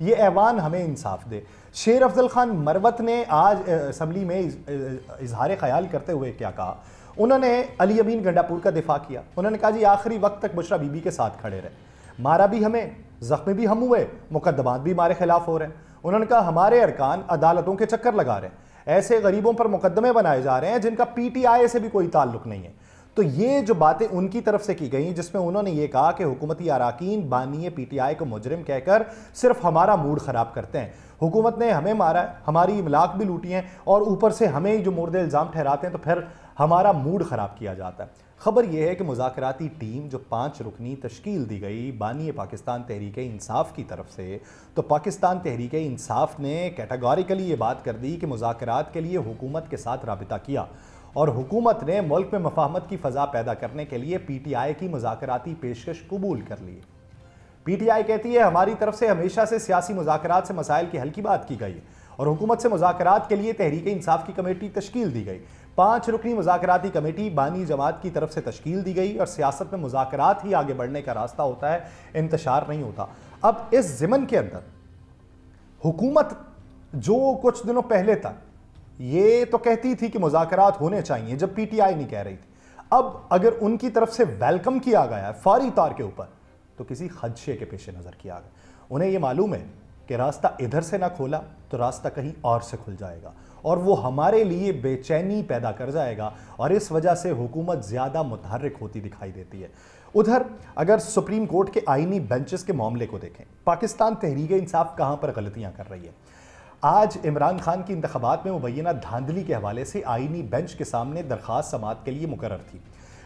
یہ ایوان ہمیں انصاف دے۔ شیر افضل خان مروت نے آج اسمبلی میں اظہار خیال کرتے ہوئے کیا کہا؟ انہوں نے علی امین گنڈاپور کا دفاع کیا، انہوں نے کہا جی آخری وقت تک بشرا بی بی کے ساتھ کھڑے رہے، مارا بھی ہمیں، زخمی بھی ہم ہوئے، مقدمات بھی ہمارے خلاف ہو رہے ہیں۔ انہوں نے کہا ہمارے ارکان عدالتوں کے چکر لگا رہے ہیں، ایسے غریبوں پر مقدمے بنائے جا رہے ہیں جن کا پی ٹی آئی سے بھی کوئی تعلق نہیں ہے۔ تو یہ جو باتیں ان کی طرف سے کی گئیں جس میں انہوں نے یہ کہا کہ حکومتی اراکین بانی پی ٹی آئی کو مجرم کہہ کر صرف ہمارا موڈ خراب کرتے ہیں، حکومت نے ہمیں مارا ہے، ہماری املاک بھی لوٹی ہیں اور اوپر سے ہمیں جو مورد الزام ٹھہراتے ہیں تو پھر ہمارا موڈ خراب کیا جاتا ہے۔ خبر یہ ہے کہ مذاکراتی ٹیم جو 5 رکنی تشکیل دی گئی بانی پاکستان تحریک انصاف کی طرف سے، تو پاکستان تحریک انصاف نے کیٹاگوریکلی یہ بات کر دی کہ مذاکرات کے لیے حکومت کے ساتھ رابطہ کیا اور حکومت نے ملک میں مفاہمت کی فضا پیدا کرنے کے لیے پی ٹی آئی کی مذاکراتی پیشکش قبول کر لی۔ پی ٹی آئی کہتی ہے ہماری طرف سے ہمیشہ سے سیاسی مذاکرات سے مسائل کے حل کی بات کی گئی اور حکومت سے مذاکرات کے لیے تحریک انصاف کی کمیٹی تشکیل دی گئی۔ 5 رکنی مذاکراتی کمیٹی بانی جماعت کی طرف سے تشکیل دی گئی اور سیاست میں مذاکرات ہی آگے بڑھنے کا راستہ ہوتا ہے، انتشار نہیں ہوتا۔ اب اس ضمن کے اندر حکومت جو کچھ دنوں پہلے تک یہ تو کہتی تھی کہ مذاکرات ہونے چاہیے جب پی ٹی آئی نہیں کہہ رہی تھی، اب اگر ان کی طرف سے ویلکم کیا گیا ہے فوری طور کے اوپر تو کسی خدشے کے پیش نظر کیا گیا۔ انہیں یہ معلوم ہے کہ راستہ ادھر سے نہ کھولا تو راستہ کہیں اور سے کھل جائے گا اور وہ ہمارے لیے بے چینی پیدا کر جائے گا اور اس وجہ سے حکومت زیادہ متحرک ہوتی دکھائی دیتی ہے۔ ادھر اگر سپریم کورٹ کے آئینی بینچز کے معاملے کو دیکھیں، پاکستان تحریک انصاف کہاں پر غلطیاں کر رہی ہے؟ آج عمران خان کی انتخابات میں مبینہ دھاندلی کے حوالے سے آئینی بینچ کے سامنے درخواست سماعت کے لیے مقرر تھی۔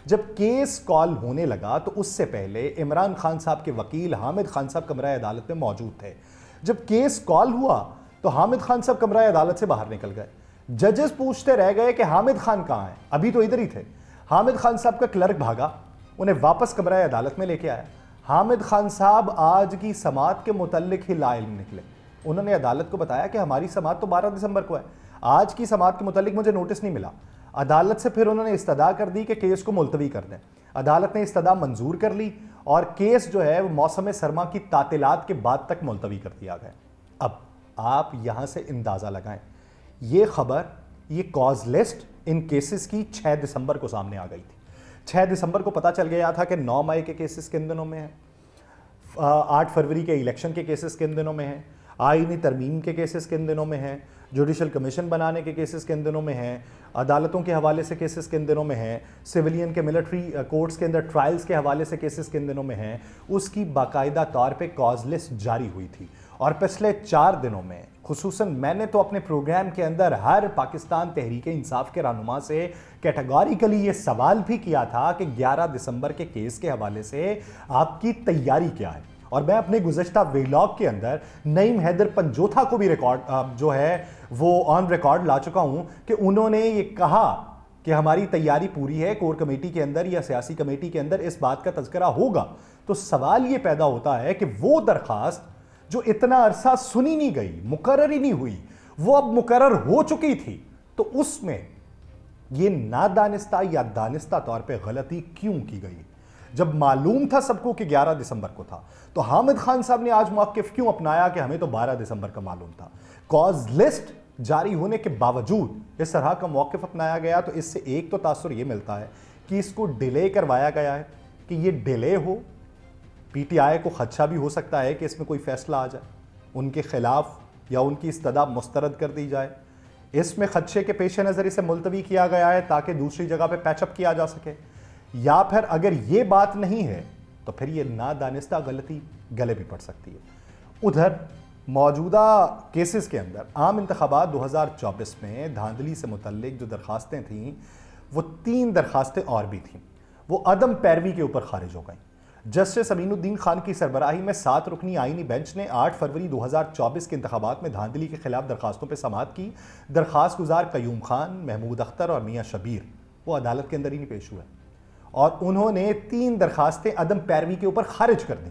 جب کیس کال ہونے لگا تو اس سے پہلے عمران خان صاحب کے وکیل حامد خان صاحب کمرہ عدالت میں موجود تھے۔ جب کیس کال ہوا تو حامد خان صاحب کمرہ عدالت سے باہر نکل گئے، ججز پوچھتے رہ گئے کہ حامد خان کہاں ہیں؟ ابھی تو ادھر ہی تھے۔ حامد خان صاحب کا کلرک بھاگا، انہیں واپس کمرہ عدالت میں لے کے آیا۔ حامد خان صاحب آج کی سماعت کے متعلق ہی لا علم نکلے، انہوں نے عدالت کو بتایا کہ ہماری سماعت تو 12 دسمبر کو ہے، آج کی سماعت کے متعلق مجھے نوٹس نہیں ملا۔ عدالت سے پھر انہوں نے استدعا کر دی کہ کیس کو ملتوی کر دیں، عدالت نے استدعا منظور کر لی اور کیس جو ہے وہ موسم سرما کی تعطیلات کے بعد تک ملتوی کر دیا گیا۔ اب آپ یہاں سے اندازہ لگائیں، یہ خبر، یہ کاز لسٹ ان کیسز کی 6 دسمبر کو سامنے آ گئی تھی۔ 6 دسمبر کو پتہ چل گیا تھا کہ 9 مئی کے کیسز کن دنوں میں ہیں، 8 فروری کے الیکشن کے کیسز کن دنوں میں ہیں، آئینی ترمیم کے کیسز کن دنوں میں ہیں، جوڈیشل کمیشن بنانے کے کیسز کن دنوں میں ہیں، عدالتوں کے حوالے سے کیسز کن دنوں میں ہیں، سویلین کے ملٹری کورٹس کے اندر ٹرائلز کے حوالے سے کیسز کن دنوں میں ہیں، اس کی باقاعدہ طور پہ کاز لسٹ جاری ہوئی تھی۔ اور پچھلے 4 دنوں میں خصوصاً میں نے تو اپنے پروگرام کے اندر ہر پاکستان تحریک انصاف کے رہنما سے کیٹاگوریکلی یہ سوال بھی کیا تھا کہ 11 دسمبر کے کیس کے حوالے سے آپ کی تیاری کیا ہے، اور میں اپنے گزشتہ ویلاگ کے اندر نعیم حیدر پنجوتھا کو بھی ریکارڈ جو ہے وہ آن ریکارڈ لا چکا ہوں کہ انہوں نے یہ کہا کہ ہماری تیاری پوری ہے، کور کمیٹی کے اندر یا سیاسی کمیٹی کے اندر اس بات کا تذکرہ ہوگا۔ تو سوال یہ پیدا ہوتا ہے کہ وہ درخواست جو اتنا عرصہ سنی نہیں گئی، مقرر ہی نہیں ہوئی، وہ اب مقرر ہو چکی تھی، تو اس میں یہ نادانستہ یا دانستہ طور پہ غلطی کیوں کی گئی؟ جب معلوم تھا سب کو کہ 11 دسمبر کو تھا، تو حامد خان صاحب نے آج موقف کیوں اپنایا کہ ہمیں تو 12 دسمبر کا معلوم تھا؟ کاز لسٹ جاری ہونے کے باوجود اس طرح کا موقف اپنایا گیا، تو اس سے ایک تو تاثر یہ ملتا ہے کہ اس کو ڈیلے کروایا گیا ہے، کہ یہ delay who, P T I کو خدشہ بھی ہو سکتا ہے کہ اس میں کوئی فیصلہ آ جائے، ان کے خلاف یا ان کی استدعا مسترد کر دی جائے۔ اس میں خدشے کے پیش نظر اسے ملتوی کیا گیا ہے تاکہ دوسری جگہ پہ پیچ اپ کیا جا سکے، یا پھر اگر یہ بات نہیں ہے تو پھر یہ نادانستہ غلطی گلے بھی پڑ سکتی ہے۔ ادھر موجودہ کیسز کے اندر عام انتخابات 2024 میں دھاندلی سے متعلق جو درخواستیں تھیں وہ 3 درخواستیں اور بھی تھیں، وہ عدم پیروی کے اوپر خارج ہو گئیں۔ جسٹس امین الدین خان کی سربراہی میں 7 رکنی آئینی بینچ نے 8 فروری 2024 کے انتخابات میں دھاندلی کے خلاف درخواستوں پہ سماعت کی۔ درخواست گزار قیوم خان، محمود اختر اور میاں شبیر وہ عدالت کے اندر ہی نہیں پیش ہوئے، اور انہوں نے 3 درخواستیں عدم پیروی کے اوپر خارج کر دیں۔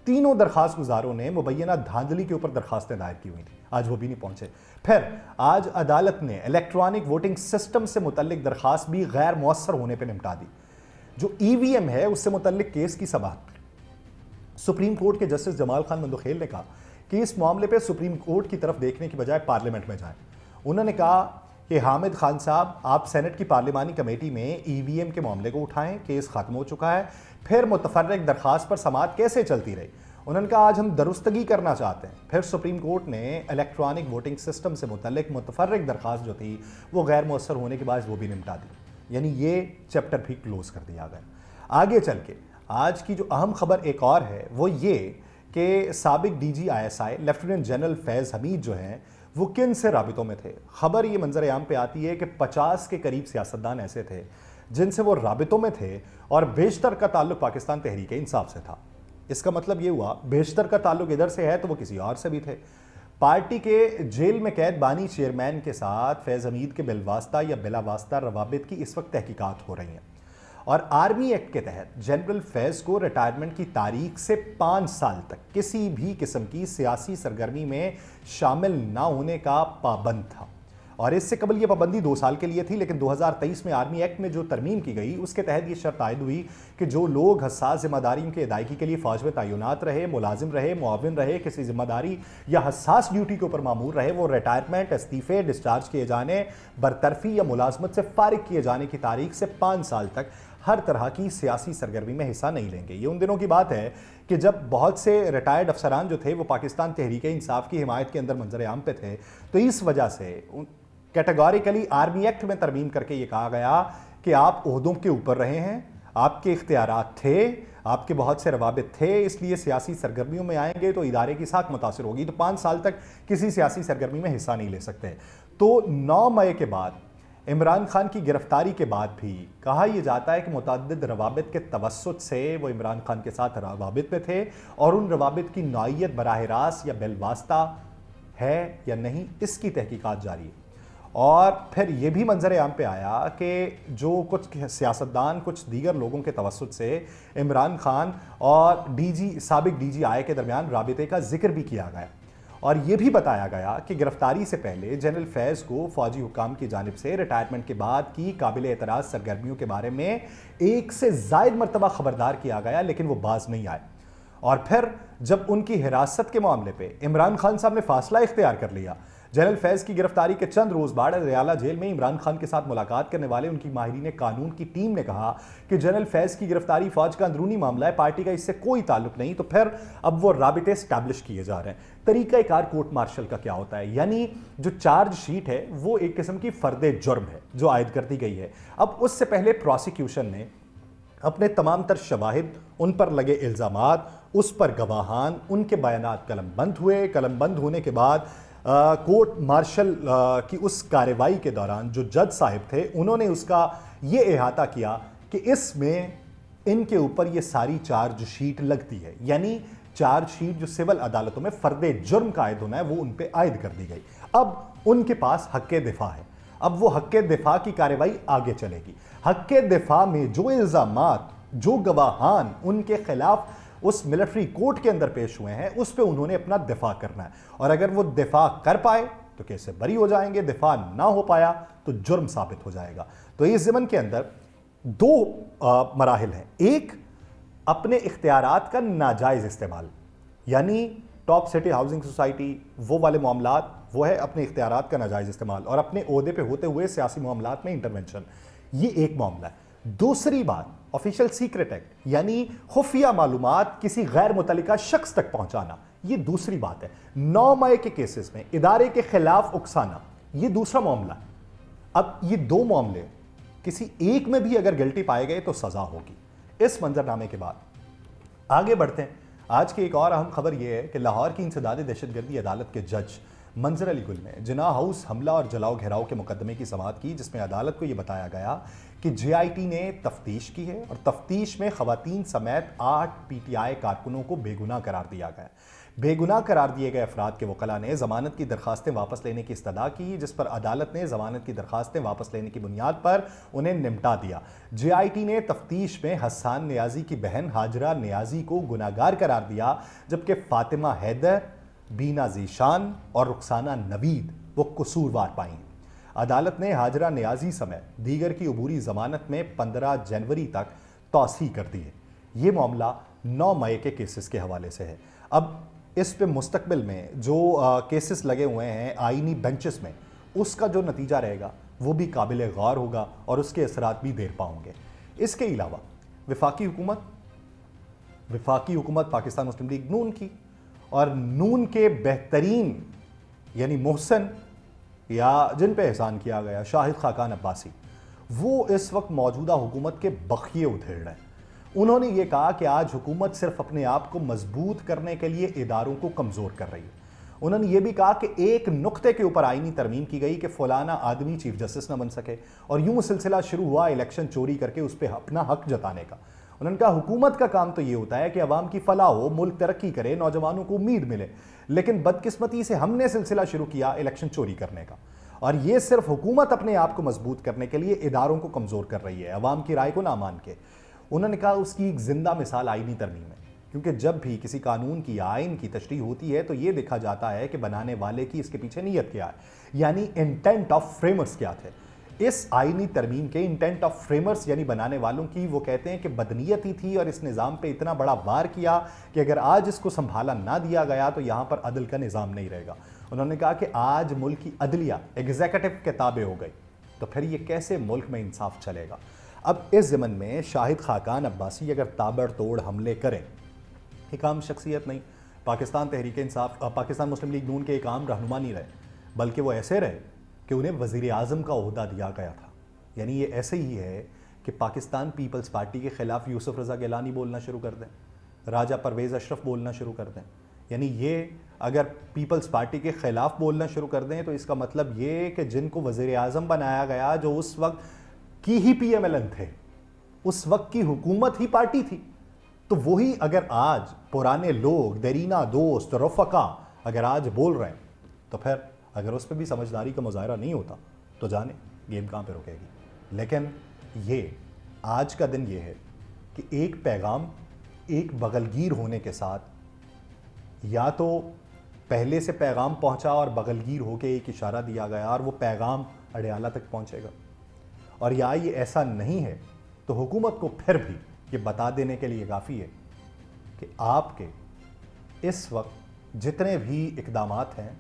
تینوں درخواست گزاروں نے مبینہ دھاندلی کے اوپر درخواستیں دائر کی ہوئی تھیں، آج وہ بھی نہیں پہنچے۔ پھر آج عدالت نے الیکٹرانک ووٹنگ سسٹم سے متعلق درخواست بھی غیر مؤثر ہونے پہ نمٹا دی۔ جو ای وی ایم ہے اس سے متعلق کیس کی سماعت سپریم کورٹ کے جسٹس جمال خان مندوخیل نے کہا کہ اس معاملے پہ سپریم کورٹ کی طرف دیکھنے کی بجائے پارلیمنٹ میں جائیں. انہوں نے کہا کہ حامد خان صاحب آپ سینٹ کی پارلیمانی کمیٹی میں ای وی ایم کے معاملے کو اٹھائیں, کیس ختم ہو چکا ہے, پھر متفرق درخواست پر سماعت کیسے چلتی رہی. انہوں نے کہا آج ہم درستگی کرنا چاہتے ہیں. پھر سپریم کورٹ نے الیکٹرانک ووٹنگ سسٹم سے متعلق متفرق درخواست جو تھی وہ غیر مؤثر ہونے کے بعد وہ بھی نمٹا دی, یعنی یہ چیپٹر بھی کلوز کر دیا گیا. آگے چل کے آج کی جو اہم خبر ایک اور ہے وہ یہ کہ سابق D G I S I lieutenant general Faiz Hameed جو ہیں وہ کن سے رابطوں میں تھے. خبر یہ منظر عام پہ آتی ہے کہ 50 کے قریب سیاستدان ایسے تھے جن سے وہ رابطوں میں تھے اور بیشتر کا تعلق پاکستان تحریک انصاف سے تھا. اس کا مطلب یہ ہوا بیشتر کا تعلق ادھر سے ہے تو وہ کسی اور سے بھی تھے. پارٹی کے جیل میں قید بانی چیئرمین کے ساتھ فیض حمید کے بالواسطہ یا بلا واسطہ روابط کی اس وقت تحقیقات ہو رہی ہیں, اور آرمی ایکٹ کے تحت جنرل فیض کو ریٹائرمنٹ کی تاریخ سے 5 سال تک کسی بھی قسم کی سیاسی سرگرمی میں شامل نہ ہونے کا پابند تھا. اور اس سے قبل یہ پابندی 2 سال کے لیے تھی, لیکن 2023 میں آرمی ایکٹ میں جو ترمیم کی گئی اس کے تحت یہ شرط عائد ہوئی کہ جو لوگ حساس ذمہ داریوں کی ادائیگی کے لیے فوج میں تعینات رہے, ملازم رہے, معاون رہے, کسی ذمہ داری یا حساس ڈیوٹی کے اوپر مامور رہے, وہ ریٹائرمنٹ, استعفے, ڈسچارج کیے جانے, برطرفی یا ملازمت سے فارغ کیے جانے کی تاریخ سے 5 سال تک ہر طرح کی سیاسی سرگرمی میں حصہ نہیں لیں گے. یہ ان دنوں کی بات ہے کہ جب بہت سے ریٹائرڈ افسران جو تھے وہ پاکستان تحریک انصاف کی حمایت کے اندر منظر عام پہ تھے, تو اس وجہ سے کیٹیگوریکلی آرمی ایکٹ میں ترمیم کر کے یہ کہا گیا کہ آپ عہدوں کے اوپر رہے ہیں, آپ کے اختیارات تھے, آپ کے بہت سے روابط تھے, اس لیے سیاسی سرگرمیوں میں آئیں گے تو ادارے کی ساکھ متاثر ہوگی, تو 5 سال تک کسی سیاسی سرگرمی میں حصہ نہیں لے سکتے. تو 9 مئی کے بعد عمران خان کی گرفتاری کے بعد بھی کہا یہ جاتا ہے کہ متعدد روابط کے توسط سے وہ عمران خان کے ساتھ روابط میں تھے, اور ان روابط کی نوعیت براہ راست یا بالواسطہ ہے یا نہیں اس کی تحقیقات جاری ہے. اور پھر یہ بھی منظر عام پہ آیا کہ جو کچھ سیاستدان کچھ دیگر لوگوں کے توسط سے عمران خان اور سابق ڈی جی آئی کے درمیان رابطے کا ذکر بھی کیا گیا, اور یہ بھی بتایا گیا کہ گرفتاری سے پہلے جنرل فیض کو فوجی حکام کی جانب سے ریٹائرمنٹ کے بعد کی قابل اعتراض سرگرمیوں کے بارے میں 1 سے زائد مرتبہ خبردار کیا گیا, لیکن وہ باز نہیں آئے. اور پھر جب ان کی حراست کے معاملے پہ عمران خان صاحب نے فاصلہ اختیار کر لیا, جنرل فیض کی گرفتاری کے چند روز بعد ریالہ جیل میں عمران خان کے ساتھ ملاقات کرنے والے ان کی ماہرین قانون کی ٹیم نے کہا کہ جنرل فیض کی گرفتاری فوج کا اندرونی معاملہ ہے, پارٹی کا اس سے کوئی تعلق نہیں. تو پھر اب وہ رابطے اسٹیبلش کیے جا رہے ہیں. طریقہ کار کورٹ مارشل کا کیا ہوتا ہے, یعنی جو چارج شیٹ ہے وہ ایک قسم کی فرد جرم ہے جو عائد کر دی گئی ہے. اب اس سے پہلے پروسیکیوشن نے اپنے تمام تر شواہد, ان پر لگے الزامات, اس پر گواہان, ان کے بیانات قلم بند ہوئے. قلم بند ہونے کے بعد کورٹ مارشل کی اس کارروائی کے دوران جو جج صاحب تھے انہوں نے اس کا یہ احاطہ کیا کہ اس میں ان کے اوپر یہ ساری چارج شیٹ لگتی ہے, یعنی چارج شیٹ جو سول عدالتوں میں فرد جرم کا عائد ہونا ہے وہ ان پہ عائد کر دی گئی. اب ان کے پاس حق دفاع ہے, اب وہ حق دفاع کی کارروائی آگے چلے گی. حق دفاع میں جو الزامات, جو گواہان ان کے خلاف اس ملٹری کورٹ کے اندر پیش ہوئے ہیں اس پہ انہوں نے اپنا دفاع کرنا ہے, اور اگر وہ دفاع کر پائے تو کیس سے بری ہو جائیں گے, دفاع نہ ہو پایا تو جرم ثابت ہو جائے گا. تو اس ضمن کے اندر 2 مراحل ہیں. ایک اپنے اختیارات کا ناجائز استعمال, یعنی ٹاپ سٹی ہاؤسنگ سوسائٹی وہ والے معاملات, وہ ہے اپنے اختیارات کا ناجائز استعمال, اور اپنے عہدے پہ ہوتے ہوئے سیاسی معاملات میں انٹرونشن, یہ ایک معاملہ ہے. دوسری بات آفیشیل سیکرٹ ایکٹ, یعنی خفیہ معلومات کسی غیر متعلقہ شخص تک پہنچانا, یہ دوسری بات ہے. 9 مئی کے کیسز میں ادارے کے خلاف اکسانا, یہ دوسرا معاملہ ہے. اب یہ 2 معاملے کسی ایک میں بھی اگر گلٹی پائے گئے تو سزا ہوگی. اس منظرنامے کے بعد آگے بڑھتے ہیں. آج کی ایک اور اہم خبر یہ ہے کہ لاہور کی انسداد دہشت گردی عدالت کے جج منظر علی گل نے جناح ہاؤس حملہ اور جلاؤ گھیراؤ کے مقدمے کی سماعت کی, جس میں عدالت کو یہ بتایا گیا کہ جے آئی ٹی نے تفتیش کی ہے اور تفتیش میں خواتین سمیت 8 پی ٹی آئی کارکنوں کو بے گناہ قرار دیا گیا. بے گناہ قرار دیے گئے افراد کے وکلاء نے ضمانت کی درخواستیں واپس لینے کی استدعا کی, جس پر عدالت نے ضمانت کی درخواستیں واپس لینے کی بنیاد پر انہیں نمٹا دیا. جے آئی ٹی نے تفتیش میں حسان نیازی کی بہن ہاجرہ نیازی کو گناہگار قرار دیا, جبکہ فاطمہ حیدر, بینا ذیشان اور رخسانہ نوید وہ قصوروار پائیں. عدالت نے ہاجرہ نیازی سمیت دیگر کی عبوری ضمانت میں 15 جنوری تک توسیع کر دی ہے. یہ معاملہ 9 مئی کے کیسز کے حوالے سے ہے. اب اس پہ مستقبل میں جو کیسز لگے ہوئے ہیں آئینی بینچز میں، اس کا جو نتیجہ رہے گا وہ بھی قابل غور ہوگا اور اس کے اثرات بھی دیر پا ہوں گے۔ اس کے علاوہ وفاقی حکومت پاکستان مسلم لیگ نون کی، اور نون کے بہترین یعنی محسن یا جن پہ احسان کیا گیا شاہد خاقان عباسی، وہ اس وقت موجودہ حکومت کے بخیے ادھیڑ رہے ہیں۔ انہوں نے یہ کہا کہ آج حکومت صرف اپنے آپ کو مضبوط کرنے کے لیے اداروں کو کمزور کر رہی ہے۔ انہوں نے یہ بھی کہا کہ ایک نقطے کے اوپر آئینی ترمیم کی گئی کہ فلانا آدمی چیف جسٹس نہ بن سکے، اور یوں سلسلہ شروع ہوا الیکشن چوری کر کے اس پہ اپنا حق جتانے کا۔ انہوں نے کہا حکومت کا کام تو یہ ہوتا ہے کہ عوام کی فلاح ہو، ملک ترقی کرے، نوجوانوں کو امید ملے، لیکن بدقسمتی سے ہم نے سلسلہ شروع کیا الیکشن چوری کرنے کا، اور یہ صرف حکومت اپنے آپ کو مضبوط کرنے کے لیے اداروں کو کمزور کر رہی ہے، عوام کی رائے کو نہ مان کے۔ انہوں نے کہا اس کی ایک زندہ مثال آئینی ترمیم ہے، کیونکہ جب بھی کسی قانون کی آئین کی تشریح ہوتی ہے تو یہ دیکھا جاتا ہے کہ بنانے والے کی اس کے پیچھے نیت کیا ہے، یعنی انٹینٹ آف فریمرز کیا تھے۔ اس آئینی ترمیم کے انٹینٹ آف فریمرز یعنی بنانے والوں کی، وہ کہتے ہیں کہ بدنیتی تھی اور اس نظام پہ اتنا بڑا وار کیا کہ اگر آج اس کو سنبھالا نہ دیا گیا تو یہاں پر عدل کا نظام نہیں رہے گا۔ انہوں نے کہا کہ آج ملک کی عدلیہ ایگزیکٹو کے تابع ہو گئی تو پھر یہ کیسے ملک میں انصاف چلے گا۔ اب اس ضمن میں شاہد خاقان عباسی اگر تابڑ توڑ حملے کریں، ایک عام شخصیت نہیں، پاکستان تحریک انصاف پاکستان مسلم لیگ نون کے ایک عام رہنما نہیں رہے، بلکہ وہ ایسے رہے کہ انہیں وزیر اعظم کا عہدہ دیا گیا تھا۔ یعنی یہ ایسے ہی ہے کہ پاکستان پیپلز پارٹی کے خلاف یوسف رضا گیلانی بولنا شروع کر دیں، راجہ پرویز اشرف بولنا شروع کر دیں۔ یعنی یہ اگر پیپلز پارٹی کے خلاف بولنا شروع کر دیں تو اس کا مطلب یہ کہ جن کو وزیر اعظم بنایا گیا، جو اس وقت کی ہی پی ایم ایل این تھے، اس وقت کی حکومت ہی پارٹی تھی، تو وہی اگر آج پرانے لوگ، دیرینہ دوست، رفقا اگر آج بول رہے ہیں تو پھر اگر اس پہ بھی سمجھداری کا مظاہرہ نہیں ہوتا تو جانے گیم کہاں پہ رکے گی۔ لیکن یہ آج کا دن یہ ہے کہ ایک پیغام ایک بغلگیر ہونے کے ساتھ یا تو پہلے سے پیغام پہنچا اور بغلگیر ہو کے ایک اشارہ دیا گیا اور وہ پیغام اڈیالہ تک پہنچے گا، اور یا یہ ایسا نہیں ہے تو حکومت کو پھر بھی یہ بتا دینے کے لیے کافی ہے کہ آپ کے اس وقت جتنے بھی اقدامات ہیں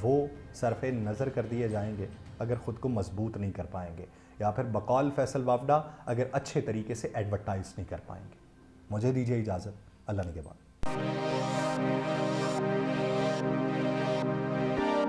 وہ صرف نظر کر دیے جائیں گے اگر خود کو مضبوط نہیں کر پائیں گے، یا پھر بقول فیصل وافدہ اگر اچھے طریقے سے ایڈورٹائز نہیں کر پائیں گے۔ مجھے دیجیے اجازت، اللہ نگہبان۔